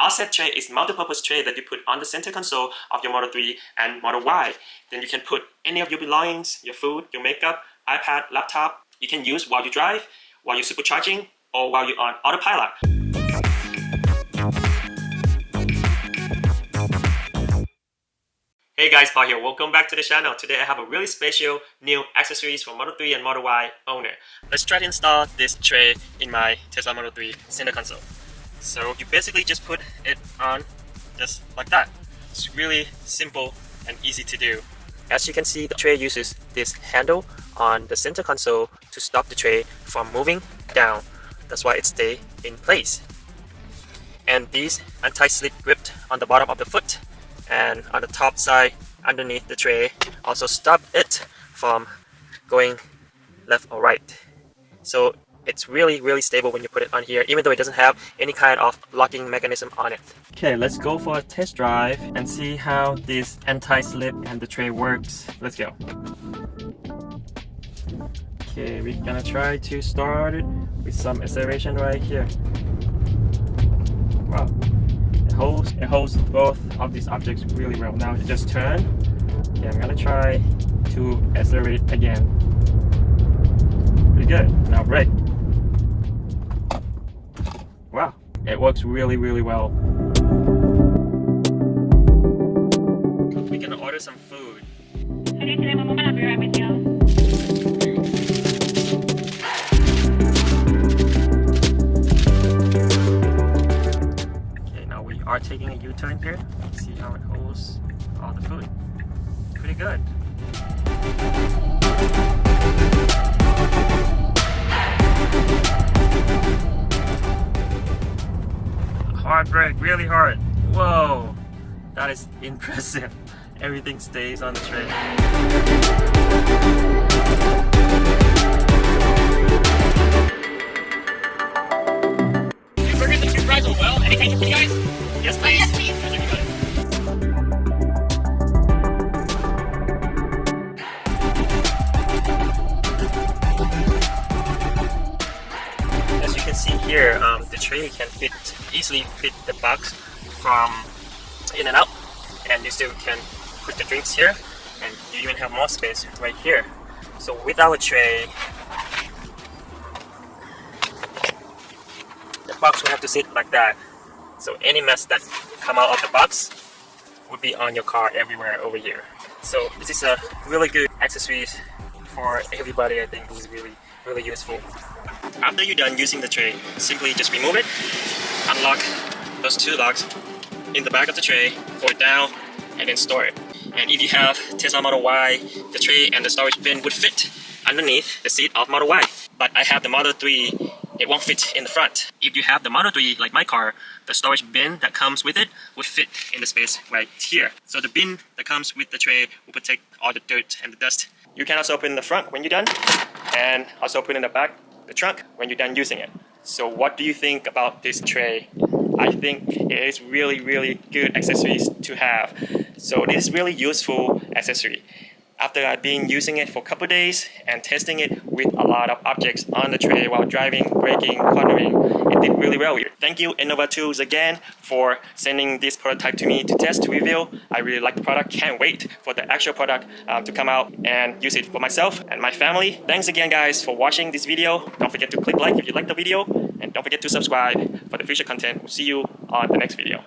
Alset Tray is multi-purpose tray that you put on the center console of your Model 3 and Model Y. Then you can put any of your belongings, your food, your makeup, iPad, laptop. You can use while you drive, while you're supercharging, or while you're on autopilot. Hey guys, Paul here. Welcome back to the channel. Today I have a really special new accessories for Model 3 and Model Y owner. Let's try to install this tray in my Tesla Model 3 center console. So you basically just put it on just like that. It's really simple and easy to do. As you can see, the tray uses this handle on the center console to stop the tray from moving down. That's why it stays in place. And these anti-slip grip on the bottom of the foot and on the top side underneath the tray also stop it from going left or right. So it's really stable when you put it on here, even though it doesn't have any kind of locking mechanism on it. Okay, let's go for a test drive and see how this anti-slip and the tray works. Let's go. Okay, we're gonna try to start it with some acceleration right here. Wow. It holds both of these objects really well. Now it just turn. Okay, I'm gonna try to accelerate again. Pretty good. Now brake. Wow, it works really well. We're gonna order some food. Are taking a U-turn here. See how it holds all the food. Pretty good. Hard brake, really hard. Whoa, that is impressive. Everything stays on the tray. Did you forget the two fries as well? Any changes for you guys? Yes, please. Yes, please. As you can see here, the tray can easily fit the box from in and out, and you still can put the drinks here, and you even have more space right here. So with our tray, the box will have to sit like that. So any mess that come out of the box would be on your car everywhere over here. So this is a really good accessory for everybody. I think this is really useful. After you're done using the tray, simply just remove it, unlock those two locks in the back of the tray, pull it down, and then store it. And if you have Tesla Model Y, the tray and the storage bin would fit underneath the seat of Model Y. But I have the Model 3, it won't fit in the front. If you have the Model 3, like my car, the storage bin that comes with it would fit in the space right here. So the bin that comes with the tray will protect all the dirt and the dust. You can also open the front when you're done, and also open in the back, the trunk, when you're done using it. So what do you think about this tray? I think it is really good accessories to have. So this is really useful accessory. After I've been using it for a couple days and testing it with a lot of objects on the tray while driving, braking, cornering, it did really well here. Thank you Innova Tools again for sending this prototype to me to test, to review. I really like the product. Can't wait for the actual product to come out and use it for myself and my family. Thanks again guys for watching this video. Don't forget to click like if you like the video, and don't forget to subscribe for the future content. We'll see you on the next video.